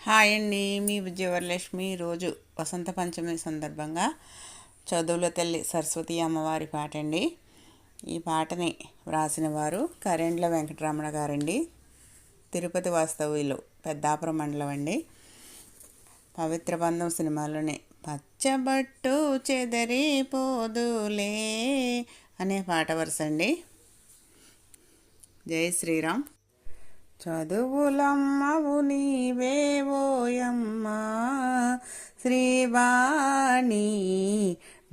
Hi అండి, మీ విజయవరలక్ష్మి. రోజు వసంత పంచమి సందర్భంగా చదువుల తల్లి సరస్వతి అమ్మవారి పాట అండి. ఈ పాటని వ్రాసిన వారు కరెండ్ల వెంకటరమణ గారండి. తిరుపతి వాస్తవ్యులు, పెద్దాపురం మండలం అండి. పవిత్ర బంధం సినిమాలోనే పచ్చబట్టు చెదరి పోదులే అనే పాట వరుస అండి. జై శ్రీరామ్. చదువులమ్మవు నీవేవోయమ్మా శ్రీవాణి,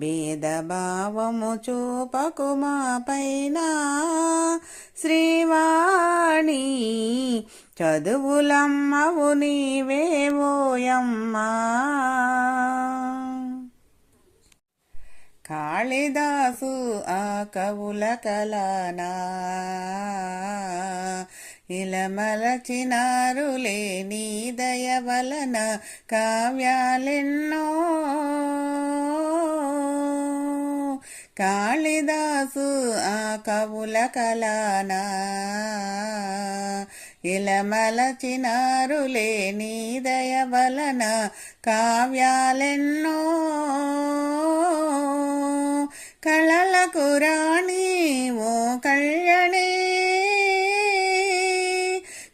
భేదభావము చూపకు మా పైన శ్రీవాణి. చదువులమ్మవు నీవేవోయమ్మా. కాళిదాసు ఆ కవుల కలానా ఇలమలచినారులే నీ దయ వలన కావ్యాలెన్నో. కాళిదాసు ఆ కవుల కలానా ఇలమలచినారులే నీ దయ వలన కావ్యాలెన్నో. కళలకు రాణి ఓ కళ్యాణి,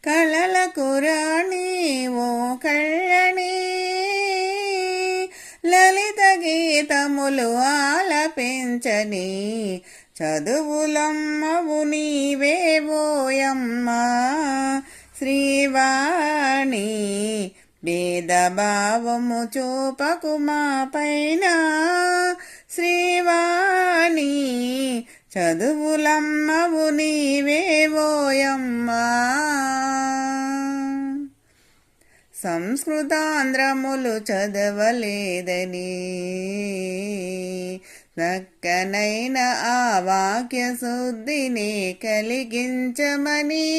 కళలకు రాణి ఓ కళ్యాణి, లలిత గీతములు ఆలపించని చదువులమ్మవు నీవేవోయమ్మా శ్రీవాణి. భేదభావము చూపకు మా పైన శ్రీవాణి. చదువులమ్మవు నీవేవోయమ్మా. సంస్కృతాంధ్రములు చదవలేదని చక్కనైన ఆ వాక్య శుద్ధిని కలిగించమని,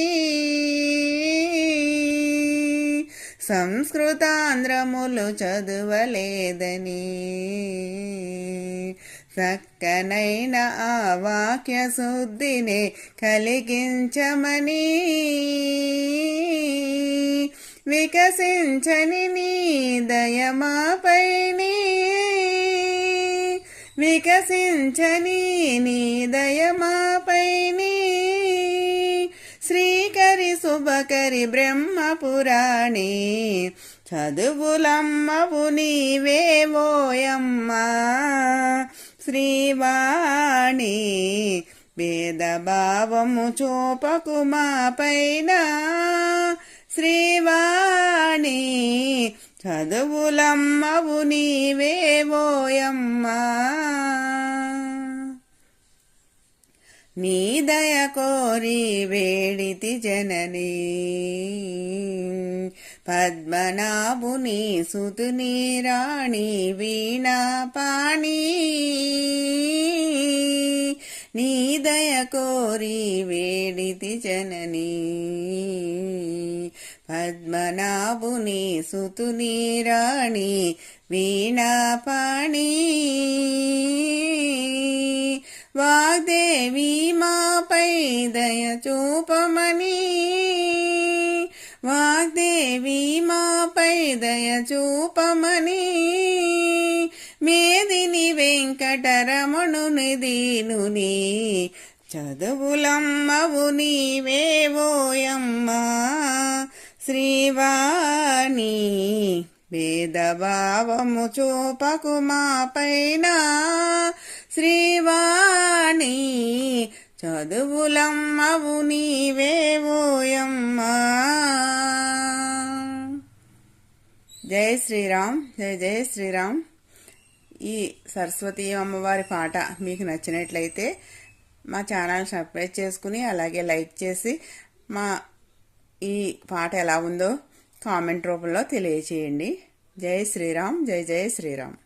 సంస్కృతాంధ్రములు చదవలేదని చక్కనైన ఆ వాక్య శుద్ధిని కలిగించమని, వికసించని నీ దయమాపైని, వికసించని నీ దయమాపైని, శ్రీకరి శుభకరి బ్రహ్మపురాణి. చదువులమ్మవు నీవేవోయమ్మా శ్రీవాణి. భేదభావము చూపకు మా పైన శ్రీవాణి. చదువులమ్మవు నీవేవోయమ్మా. నీ దయ కోరి వేడితి జనని, పద్మనాభుని సుతుని రాణి వీణాపాణి. నీ దయ కోరి వేడితి జనని, పద్మనాభుని సుతుని రాణి వీణాపాణి. వాగ్దేవి మాపై దయ చూపమని, వాగ్దేవి మాపై దయ చూపమని, మేదిని వెంకటరమణుని దీనుని చదువులమ్మవు నీవేవోయమ్మా శ్రీవాణి. భేదభావము చూపకు మా పైన శ్రీవాణి. చదువులమ్మవు నీవేవోయమ్మా. జై శ్రీరామ్. జై జై శ్రీరామ్. ఈ సరస్వతి అమ్మవారి పాట మీకు నచ్చినట్లయితే మా ఛానల్ సబ్స్క్రైబ్ చేసుకుని అలాగే లైక్ చేసి మా ఈ పాట ఎలా ఉందో కామెంట్ రూపంలో తెలియచేయండి. జై శ్రీరామ్. జై జై శ్రీరామ్.